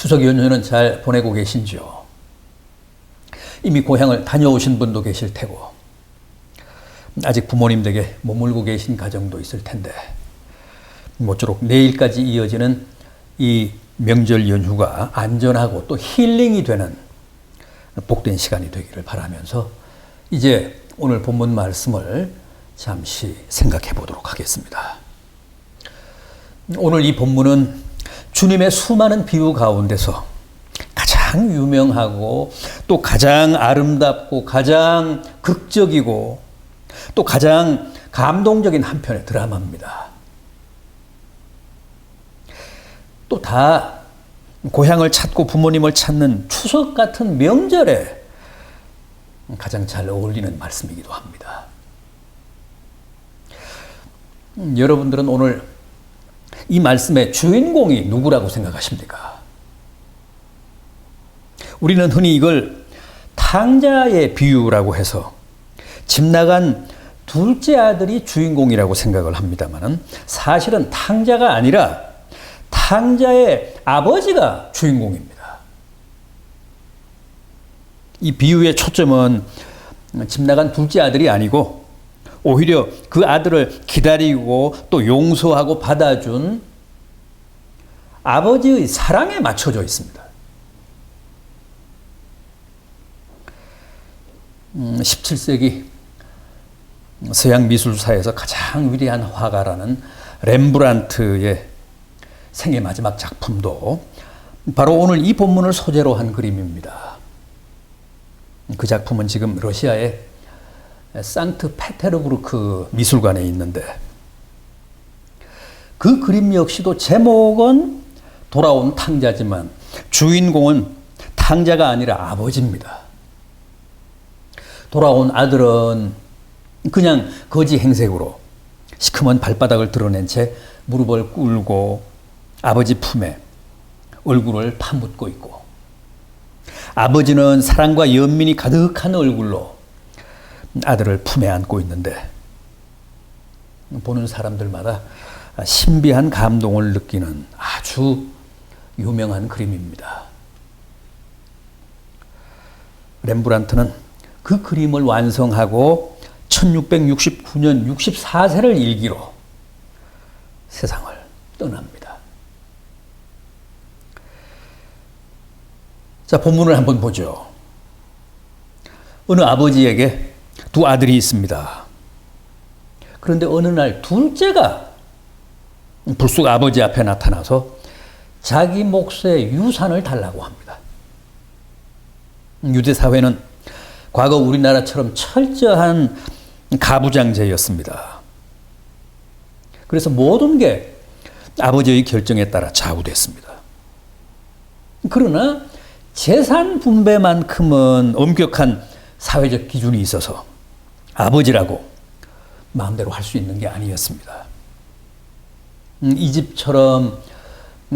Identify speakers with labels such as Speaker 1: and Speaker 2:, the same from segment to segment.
Speaker 1: 추석 연휴는 잘 보내고 계신지요? 이미 고향을 다녀오신 분도 계실 테고 아직 부모님 댁에 머물고 계신 가정도 있을 텐데 모쪼록 내일까지 이어지는 이 명절 연휴가 안전하고 또 힐링이 되는 복된 시간이 되기를 바라면서 이제 오늘 본문 말씀을 잠시 생각해 보도록 하겠습니다. 오늘 이 본문은 주님의 수많은 비유 가운데서 가장 유명하고 또 가장 아름답고 가장 극적이고 또 가장 감동적인 한 편의 드라마입니다. 또 다 고향을 찾고 부모님을 찾는 추석 같은 명절에 가장 잘 어울리는 말씀이기도 합니다. 여러분들은 오늘 이 말씀의 주인공이 누구라고 생각하십니까? 우리는 흔히 이걸 탕자의 비유라고 해서 집 나간 둘째 아들이 주인공이라고 생각을 합니다만 사실은 탕자가 아니라 탕자의 아버지가 주인공입니다. 이 비유의 초점은 집 나간 둘째 아들이 아니고 오히려 그 아들을 기다리고 또 용서하고 받아준 아버지의 사랑에 맞춰져 있습니다. 17세기 서양 미술사에서 가장 위대한 화가라는 렘브란트의 생애 마지막 작품도 바로 오늘 이 본문을 소재로 한 그림입니다. 그 작품은 지금 러시아의 상트페테르부르크 미술관에 있는데 그 그림 역시도 제목은 돌아온 탕자지만 주인공은 탕자가 아니라 아버지입니다. 돌아온 아들은 그냥 거지 행색으로 시커먼 발바닥을 드러낸 채 무릎을 꿇고 아버지 품에 얼굴을 파묻고 있고 아버지는 사랑과 연민이 가득한 얼굴로 아들을 품에 안고 있는데 보는 사람들마다 신비한 감동을 느끼는 아주 유명한 그림입니다. 렘브란트는 그 그림을 완성하고 1669년 64세를 일기로 세상을 떠납니다. 자, 본문을 한번 보죠. 어느 아버지에게 두 아들이 있습니다. 그런데 어느 날 둘째가 불쑥 아버지 앞에 나타나서 자기 몫의 유산을 달라고 합니다. 유대 사회는 과거 우리나라처럼 철저한 가부장제였습니다. 그래서 모든 게 아버지의 결정에 따라 좌우됐습니다. 그러나 재산 분배만큼은 엄격한 사회적 기준이 있어서 아버지라고 마음대로 할 수 있는 게 아니었습니다. 이 집처럼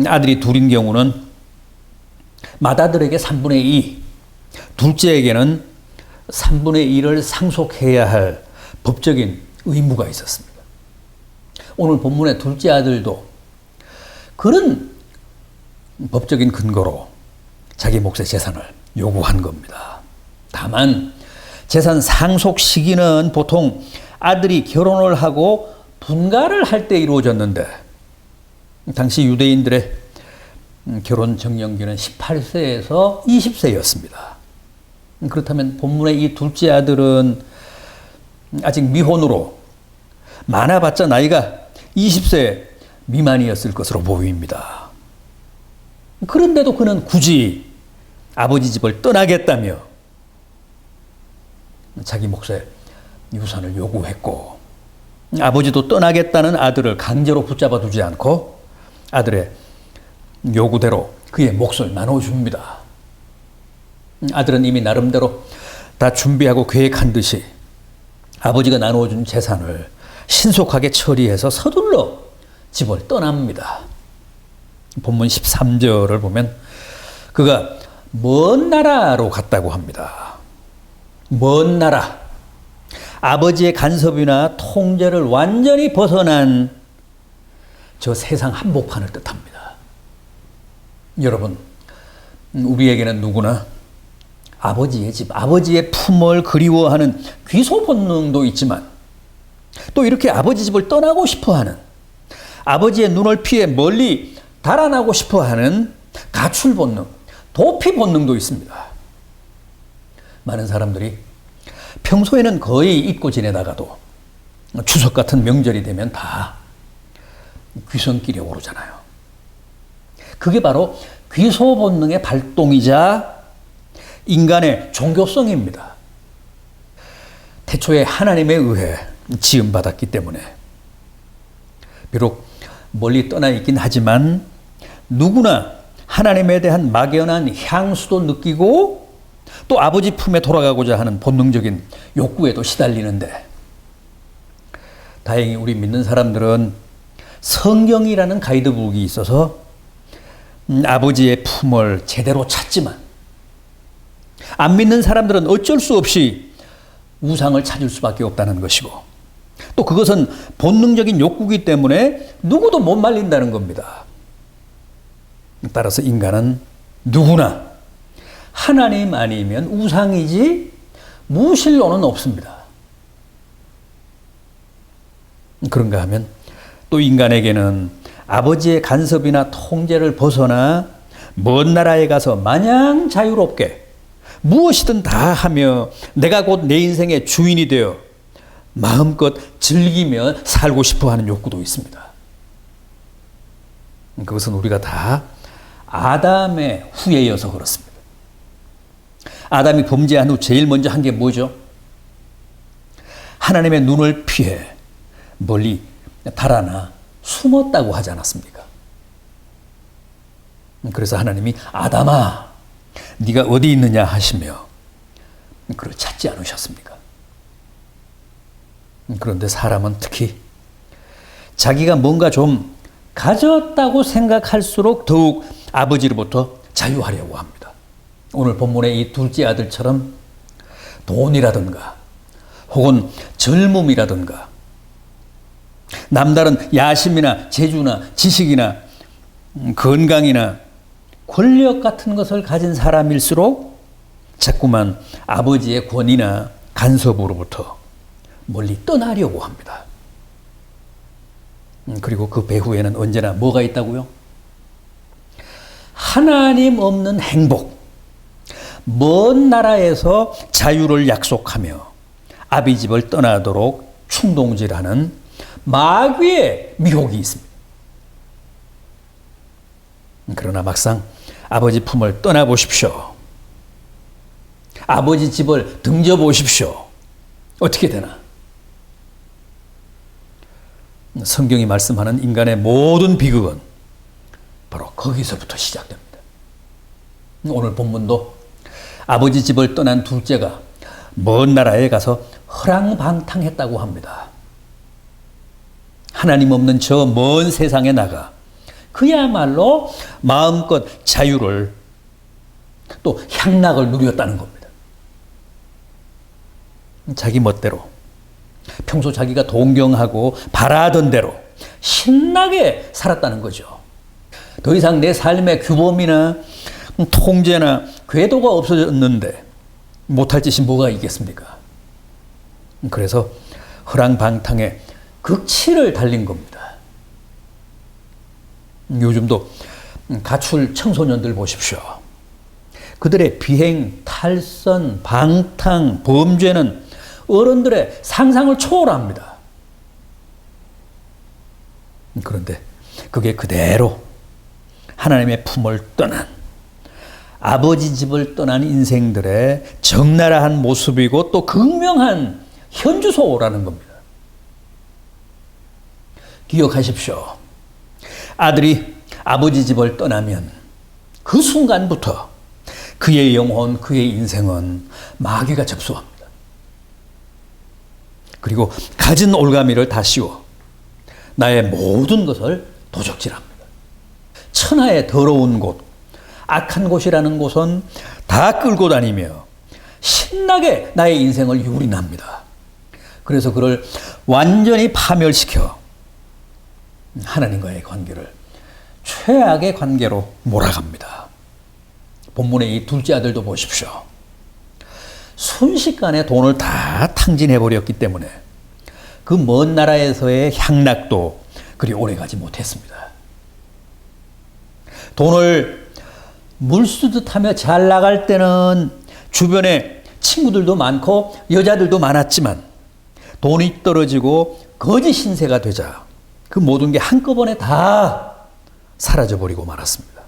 Speaker 1: 아들이 둘인 경우는 맏아들에게 3분의 2, 둘째에게는 3분의 1을 상속해야 할 법적인 의무가 있었습니다. 오늘 본문의 둘째 아들도 그런 법적인 근거로 자기 몫의 재산을 요구한 겁니다. 다만 재산 상속 시기는 보통 아들이 결혼을 하고 분가를 할 때 이루어졌는데 당시 유대인들의 결혼 정년기는 18세에서 20세였습니다. 그렇다면 본문의 이 둘째 아들은 아직 미혼으로 많아봤자 나이가 20세 미만이었을 것으로 보입니다. 그런데도 그는 굳이 아버지 집을 떠나겠다며 자기 몫의 유산을 요구했고 아버지도 떠나겠다는 아들을 강제로 붙잡아 두지 않고 아들의 요구대로 그의 몫을 나눠줍니다. 아들은 이미 나름대로 다 준비하고 계획한 듯이 아버지가 나눠준 재산을 신속하게 처리해서 서둘러 집을 떠납니다. 본문 13절을 보면 그가 먼 나라로 갔다고 합니다. 먼 나라. 아버지의 간섭이나 통제를 완전히 벗어난 저 세상 한복판을 뜻합니다. 여러분, 우리에게는 누구나 아버지의 집, 아버지의 품을 그리워하는 귀소 본능도 있지만 또 이렇게 아버지 집을 떠나고 싶어하는, 아버지의 눈을 피해 멀리 달아나고 싶어하는 가출 본능, 도피 본능도 있습니다. 많은 사람들이 평소에는 거의 잊고 지내다가도 추석 같은 명절이 되면 다 귀성길에 오르잖아요. 그게 바로 귀소 본능의 발동이자 인간의 종교성입니다. 태초에 하나님에 의해 지음받았기 때문에 비록 멀리 떠나 있긴 하지만 누구나 하나님에 대한 막연한 향수도 느끼고 또 아버지 품에 돌아가고자 하는 본능적인 욕구에도 시달리는데, 다행히 우리 믿는 사람들은 성경이라는 가이드북이 있어서 아버지의 품을 제대로 찾지만, 안 믿는 사람들은 어쩔 수 없이 우상을 찾을 수밖에 없다는 것이고, 또 그것은 본능적인 욕구이기 때문에 누구도 못 말린다는 겁니다. 따라서 인간은 누구나 하나님 아니면 우상이지 무실로는 없습니다. 그런가 하면 또 인간에게는 아버지의 간섭이나 통제를 벗어나 먼 나라에 가서 마냥 자유롭게 무엇이든 다 하며 내가 곧 내 인생의 주인이 되어 마음껏 즐기며 살고 싶어 하는 욕구도 있습니다. 그것은 우리가 다 아담의 후예여서 그렇습니다. 아담이 범죄한 후 제일 먼저 한 게 뭐죠? 하나님의 눈을 피해 멀리 달아나 숨었다고 하지 않았습니까? 그래서 하나님이 아담아, 네가 어디 있느냐 하시며 그를 찾지 않으셨습니까? 그런데 사람은 특히 자기가 뭔가 좀 가졌다고 생각할수록 더욱 아버지로부터 자유하려고 합니다. 오늘 본문의 이 둘째 아들처럼 돈이라든가 혹은 젊음이라든가 남다른 야심이나 재주나 지식이나 건강이나 권력 같은 것을 가진 사람일수록 자꾸만 아버지의 권위나 간섭으로부터 멀리 떠나려고 합니다. 그리고 그 배후에는 언제나 뭐가 있다고요? 하나님 없는 행복, 먼 나라에서 자유를 약속하며 아비 집을 떠나도록 충동질하는 마귀의 미혹이 있습니다. 그러나 막상 아버지 품을 떠나보십시오. 아버지 집을 등져보십시오. 어떻게 되나? 성경이 말씀하는 인간의 모든 비극은 바로 거기서부터 시작됩니다. 오늘 본문도 아버지 집을 떠난 둘째가 먼 나라에 가서 허랑방탕했다고 합니다. 하나님 없는 저 먼 세상에 나가 그야말로 마음껏 자유를 또 향락을 누렸다는 겁니다. 자기 멋대로 평소 자기가 동경하고 바라던 대로 신나게 살았다는 거죠. 더 이상 내 삶의 규범이나 통제나 궤도가 없어졌는데 못할 짓이 뭐가 있겠습니까? 그래서 허랑방탕의 극치를 달린 겁니다. 요즘도 가출 청소년들 보십시오. 그들의 비행, 탈선, 방탕, 범죄는 어른들의 상상을 초월합니다. 그런데 그게 그대로 하나님의 품을 떠난, 아버지 집을 떠난 인생들의 적나라한 모습이고 또 극명한 현주소라는 겁니다. 기억하십시오. 아들이 아버지 집을 떠나면 그 순간부터 그의 영혼, 그의 인생은 마귀가 접수합니다. 그리고 가진 올가미를 다 씌워 나의 모든 것을 도적질합니다. 천하의 더러운 곳, 악한 곳이라는 곳은 다 끌고 다니며 신나게 나의 인생을 유린합니다. 그래서 그를 완전히 파멸시켜 하나님과의 관계를 최악의 관계로 몰아갑니다. 본문의 이 둘째 아들도 보십시오. 순식간에 돈을 다 탕진해버렸기 때문에 그 먼 나라에서의 향락도 그리 오래가지 못했습니다. 돈을 물쓰듯 하며 잘 나갈 때는 주변에 친구들도 많고 여자들도 많았지만 돈이 떨어지고 거지 신세가 되자 그 모든 게 한꺼번에 다 사라져버리고 말았습니다.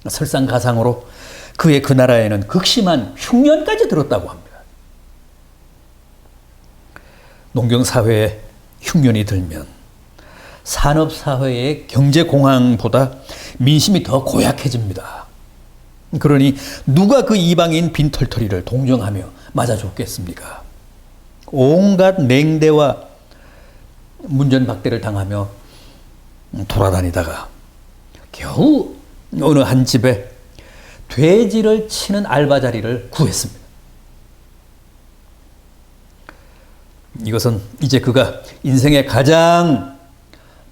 Speaker 1: 설상가상으로 그의 그 나라에는 극심한 흉년까지 들었다고 합니다. 농경사회에 흉년이 들면 산업사회의 경제공황보다 민심이 더 고약해집니다. 그러니 누가 그 이방인 빈털터리를 동정하며 맞아줬겠습니까? 온갖 맹대와 문전박대를 당하며 돌아다니다가 겨우 어느 한 집에 돼지를 치는 알바 자리를 구했습니다. 이것은 이제 그가 인생의 가장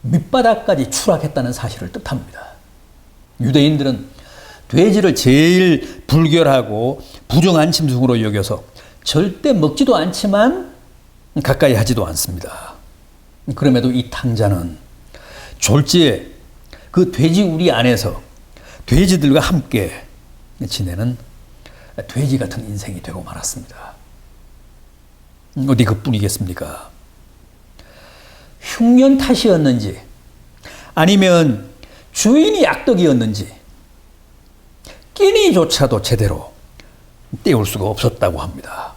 Speaker 1: 밑바닥까지 추락했다는 사실을 뜻합니다. 유대인들은 돼지를 제일 불결하고 부정한 짐승으로 여겨서 절대 먹지도 않지만 가까이 하지도 않습니다. 그럼에도 이 탕자는 졸지에 그 돼지 우리 안에서 돼지들과 함께 지내는 돼지 같은 인생이 되고 말았습니다. 어디 그뿐이겠습니까? 흉년 탓이었는지 아니면 주인이 악덕이었는지 끼니조차도 제대로 때울 수가 없었다고 합니다.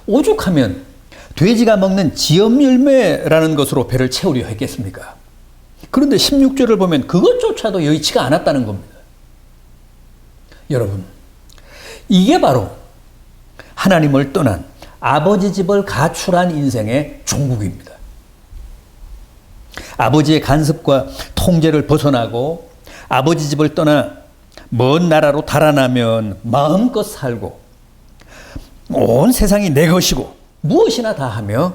Speaker 1: 오죽하면 돼지가 먹는 지엄열매라는 것으로 배를 채우려 했겠습니까? 그런데 16절을 보면 그것조차도 여의치가 않았다는 겁니다. 여러분, 이게 바로 하나님을 떠난 아버지 집을 가출한 인생의 종국입니다. 아버지의 간섭과 통제를 벗어나고 아버지 집을 떠나 먼 나라로 달아나면 마음껏 살고 온 세상이 내 것이고 무엇이나 다 하며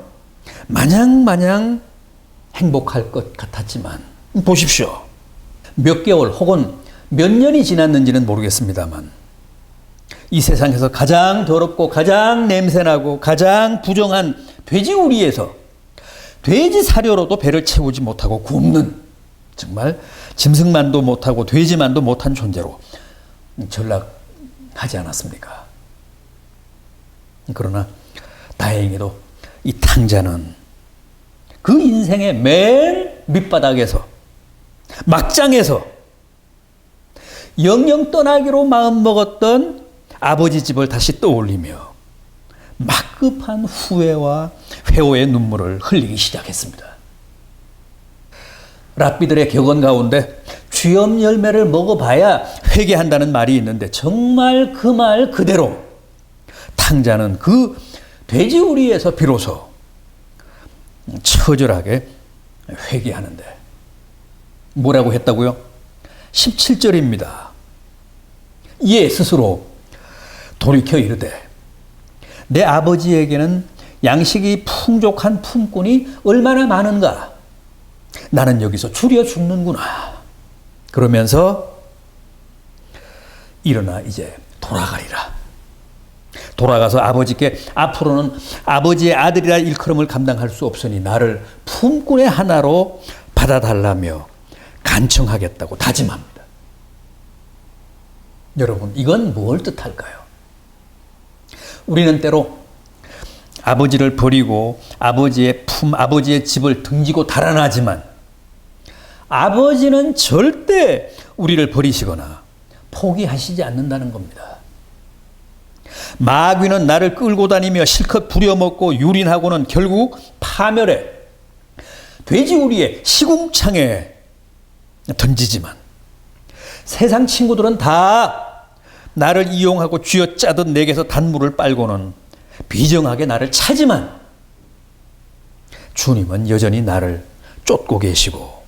Speaker 1: 마냥 행복할 것 같았지만 보십시오. 몇 개월 혹은 몇 년이 지났는지는 모르겠습니다만 이 세상에서 가장 더럽고 가장 냄새나고 가장 부정한 돼지우리에서 돼지 사료로도 배를 채우지 못하고 굶는 정말 짐승만도 못하고 돼지만도 못한 존재로 전락하지 않았습니까? 그러나 다행히도 이 탕자는 그 인생의 맨 밑바닥에서 막장에서 영영 떠나기로 마음먹었던 아버지 집을 다시 떠올리며 막급한 후회와 회오의 눈물을 흘리기 시작했습니다. 랍비들의 격언 가운데 쥐엄 열매를 먹어봐야 회개한다는 말이 있는데 정말 그 말 그대로 탕자는 그 돼지우리에서 비로소 처절하게 회개하는데 뭐라고 했다고요? 17절입니다. 이에 스스로 돌이켜 이르되 내 아버지에게는 양식이 풍족한 품꾼이 얼마나 많은가. 나는 여기서 줄여 죽는구나. 그러면서 일어나 이제 돌아가리라. 돌아가서 아버지께 앞으로는 아버지의 아들이라 일컬음을 감당할 수 없으니 나를 품꾼의 하나로 받아달라며 간청하겠다고 다짐합니다. 여러분, 이건 뭘 뜻할까요? 우리는 때로 아버지를 버리고 아버지의 집을 등지고 달아나지만 아버지는 절대 우리를 버리시거나 포기하시지 않는다는 겁니다. 마귀는 나를 끌고 다니며 실컷 부려먹고 유린하고는 결국 파멸해 돼지우리의 시궁창에 던지지만 세상 친구들은 다 나를 이용하고 쥐어짜듯 내게서 단물을 빨고는 비정하게 나를 차지만 주님은 여전히 나를 쫓고 계시고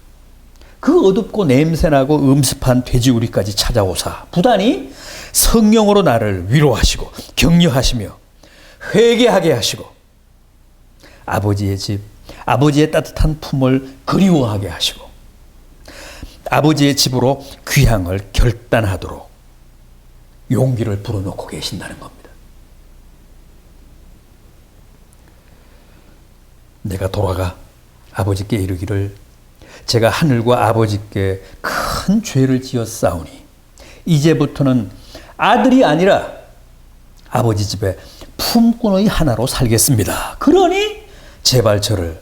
Speaker 1: 그 어둡고 냄새나고 음습한 돼지우리까지 찾아오사 부단히 성령으로 나를 위로하시고 격려하시며 회개하게 하시고 아버지의 집, 아버지의 따뜻한 품을 그리워하게 하시고 아버지의 집으로 귀향을 결단하도록 용기를 불어넣고 계신다는 겁니다. 내가 돌아가 아버지께 이르기를 제가 하늘과 아버지께 큰 죄를 지었사오니 이제부터는 아들이 아니라 아버지 집에 품꾼의 하나로 살겠습니다. 그러니 제발 저를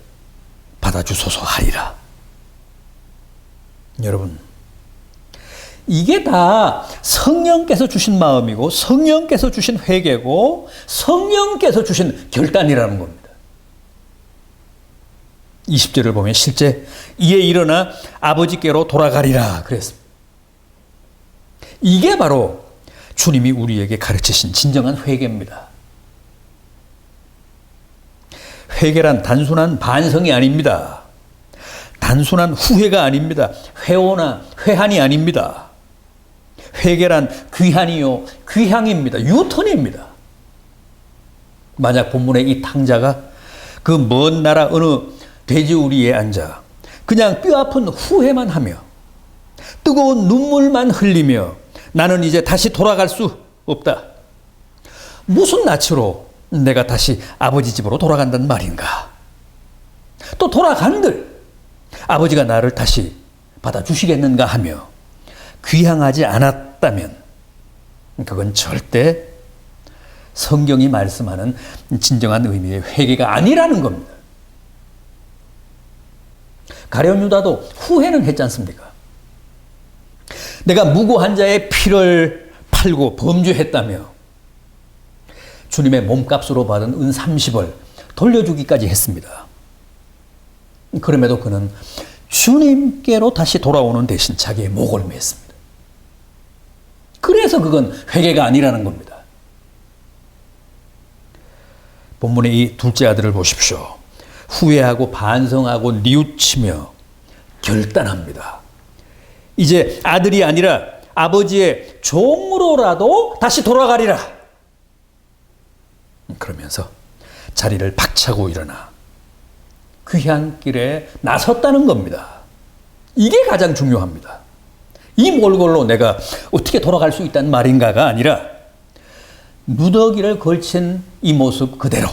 Speaker 1: 받아주소서 하리라. 여러분, 이게 다 성령께서 주신 마음이고 성령께서 주신 회개고 성령께서 주신 결단이라는 겁니다. 20절을 보면 실제 이에 일어나 아버지께로 돌아가리라 그랬습니다. 이게 바로 주님이 우리에게 가르치신 진정한 회개입니다. 회개란 단순한 반성이 아닙니다. 단순한 후회가 아닙니다. 회오나 회한이 아닙니다. 회개란 귀한이요 귀향입니다. 유턴입니다. 만약 본문의 이 탕자가 그 먼 나라 어느 돼지우리에 앉아 그냥 뼈아픈 후회만 하며 뜨거운 눈물만 흘리며 나는 이제 다시 돌아갈 수 없다. 무슨 낯으로 내가 다시 아버지 집으로 돌아간단 말인가. 또 돌아간들 아버지가 나를 다시 받아주시겠는가 하며 귀향하지 않았다면 그건 절대 성경이 말씀하는 진정한 의미의 회개가 아니라는 겁니다. 가룟 유다도 후회는 했지 않습니까? 내가 무고한 자의 피를 팔고 범죄했다며 주님의 몸값으로 받은 은 30을 돌려주기까지 했습니다. 그럼에도 그는 주님께로 다시 돌아오는 대신 자기의 목을 맸습니다. 그래서 그건 회개가 아니라는 겁니다. 본문의 이 둘째 아들을 보십시오. 후회하고 반성하고 뉘우치며 결단합니다. 이제 아들이 아니라 아버지의 종으로라도 다시 돌아가리라. 그러면서 자리를 박차고 일어나 귀향길에 나섰다는 겁니다. 이게 가장 중요합니다. 이 몰골로 내가 어떻게 돌아갈 수 있다는 말인가가 아니라 누더기를 걸친 이 모습 그대로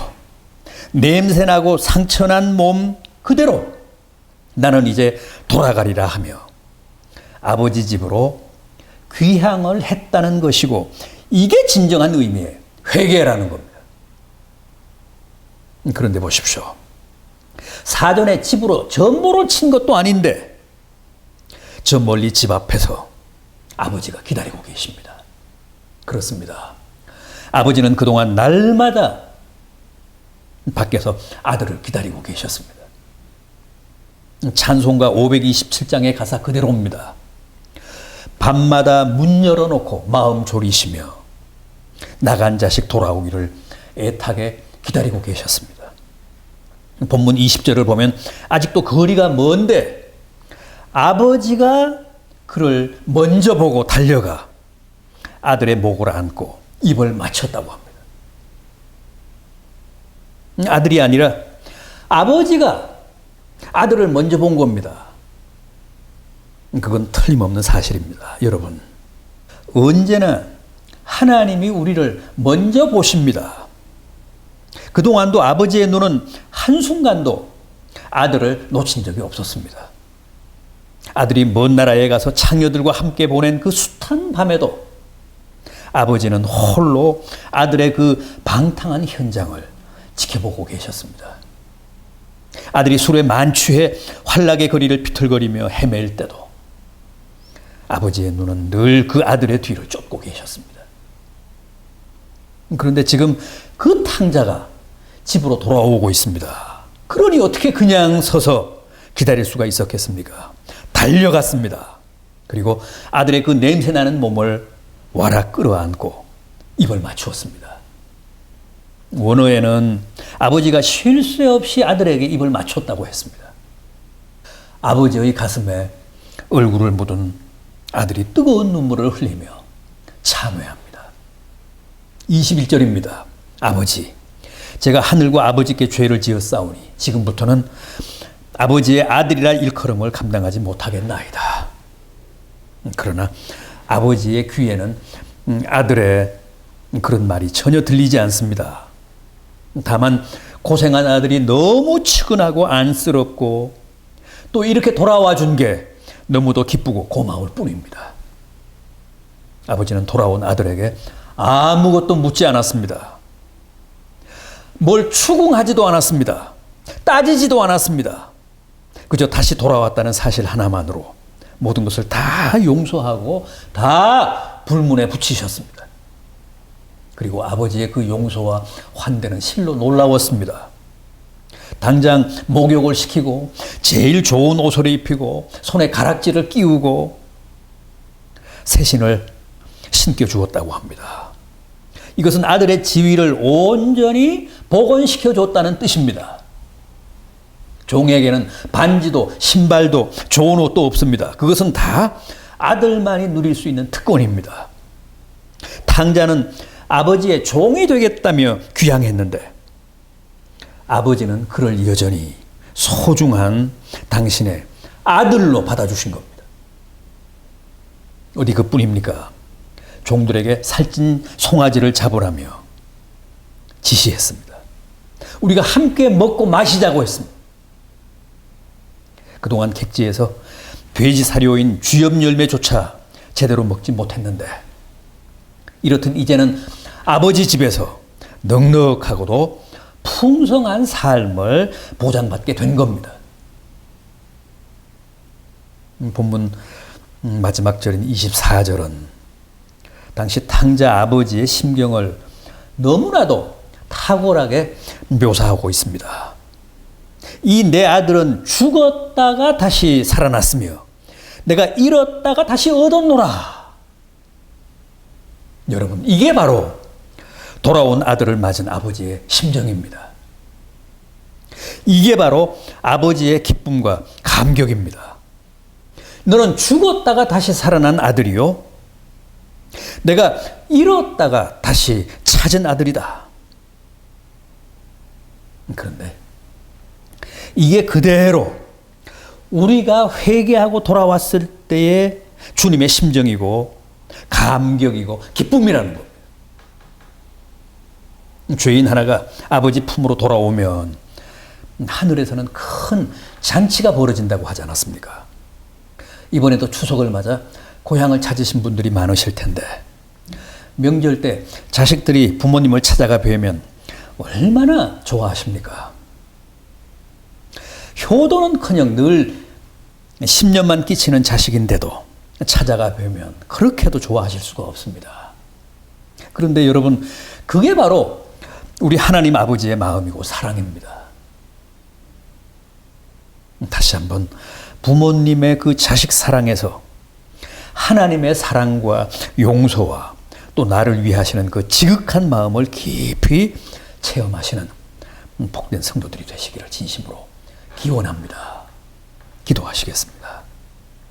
Speaker 1: 냄새나고 상처난 몸 그대로 나는 이제 돌아가리라 하며 아버지 집으로 귀향을 했다는 것이고 이게 진정한 의미의 회개라는 겁니다. 그런데 보십시오. 사전에 집으로 전보를 친 것도 아닌데 저 멀리 집 앞에서 아버지가 기다리고 계십니다. 그렇습니다. 아버지는 그동안 날마다 밖에서 아들을 기다리고 계셨습니다. 찬송가 527장의 가사 그대로입니다. 밤마다 문 열어놓고 마음 졸이시며 나간 자식 돌아오기를 애타게 기다리고 계셨습니다. 본문 20절을 보면 아직도 거리가 먼데 아버지가 그를 먼저 보고 달려가 아들의 목을 안고 입을 맞췄다고 합니다. 아들이 아니라 아버지가 아들을 먼저 본 겁니다. 그건 틀림없는 사실입니다. 여러분, 언제나 하나님이 우리를 먼저 보십니다. 그동안도 아버지의 눈은 한순간도 아들을 놓친 적이 없었습니다. 아들이 먼 나라에 가서 창녀들과 함께 보낸 그 숱한 밤에도 아버지는 홀로 아들의 그 방탕한 현장을 지켜보고 계셨습니다. 아들이 술에 만취해 환락의 거리를 비틀거리며 헤맬 때도 아버지의 눈은 늘 그 아들의 뒤를 쫓고 계셨습니다. 그런데 지금 그 탕자가 집으로 돌아오고 있습니다. 그러니 어떻게 그냥 서서 기다릴 수가 있었겠습니까? 달려갔습니다. 그리고 아들의 그 냄새나는 몸을 와락 끌어안고 입을 맞추었습니다. 원어에는 아버지가 쉴 새 없이 아들에게 입을 맞췄다고 했습니다. 아버지의 가슴에 얼굴을 묻은 아들이 뜨거운 눈물을 흘리며 참회합니다. 21절입니다. 아버지, 제가 하늘과 아버지께 죄를 지었사오니 지금부터는 아버지의 아들이라 일컬음을 감당하지 못하겠나이다. 그러나 아버지의 귀에는 아들의 그런 말이 전혀 들리지 않습니다. 다만 고생한 아들이 너무 측은하고 안쓰럽고 또 이렇게 돌아와 준 게 너무도 기쁘고 고마울 뿐입니다. 아버지는 돌아온 아들에게 아무것도 묻지 않았습니다. 뭘 추궁하지도 않았습니다. 따지지도 않았습니다. 그저 다시 돌아왔다는 사실 하나만으로 모든 것을 다 용서하고 다 불문에 붙이셨습니다. 그리고 아버지의 그 용서와 환대는 실로 놀라웠습니다. 당장 목욕을 시키고 제일 좋은 옷을 입히고 손에 가락지를 끼우고 새신을 신겨 주었다고 합니다. 이것은 아들의 지위를 온전히 복원시켜 줬다는 뜻입니다. 종에게는 반지도 신발도 좋은 옷도 없습니다. 그것은 다 아들만이 누릴 수 있는 특권입니다. 탕자는 아버지의 종이 되겠다며 귀향했는데 아버지는 그를 여전히 소중한 당신의 아들로 받아주신 겁니다. 어디 그뿐입니까? 종들에게 살찐 송아지를 잡으라며 지시했습니다. 우리가 함께 먹고 마시자고 했습니다. 그동안 객지에서 돼지 사료인 쥐염 열매조차 제대로 먹지 못했는데 이렇듯 이제는 아버지 집에서 넉넉하고도 풍성한 삶을 보장받게 된 겁니다. 본문 마지막 절인 24절은 당시 탕자 아버지의 심경을 너무나도 탁월하게 묘사하고 있습니다. 이 내 아들은 죽었다가 다시 살아났으며 내가 잃었다가 다시 얻었노라. 여러분, 이게 바로 돌아온 아들을 맞은 아버지의 심정입니다. 이게 바로 아버지의 기쁨과 감격입니다. 너는 죽었다가 다시 살아난 아들이요. 내가 잃었다가 다시 찾은 아들이다. 그런데 이게 그대로 우리가 회개하고 돌아왔을 때의 주님의 심정이고 감격이고 기쁨이라는 겁니다. 죄인 하나가 아버지 품으로 돌아오면 하늘에서는 큰 잔치가 벌어진다고 하지 않았습니까? 이번에도 추석을 맞아 고향을 찾으신 분들이 많으실 텐데 명절 때 자식들이 부모님을 찾아가 뵈면 얼마나 좋아하십니까? 효도는커녕 늘 10년만 끼치는 자식인데도 찾아가 뵈면 그렇게도 좋아하실 수가 없습니다. 그런데 여러분, 그게 바로 우리 하나님 아버지의 마음이고 사랑입니다. 다시 한번 부모님의 그 자식 사랑에서 하나님의 사랑과 용서와 또 나를 위하시는 그 지극한 마음을 깊이 체험하시는 복된 성도들이 되시기를 진심으로 기원합니다. 기도하시겠습니다.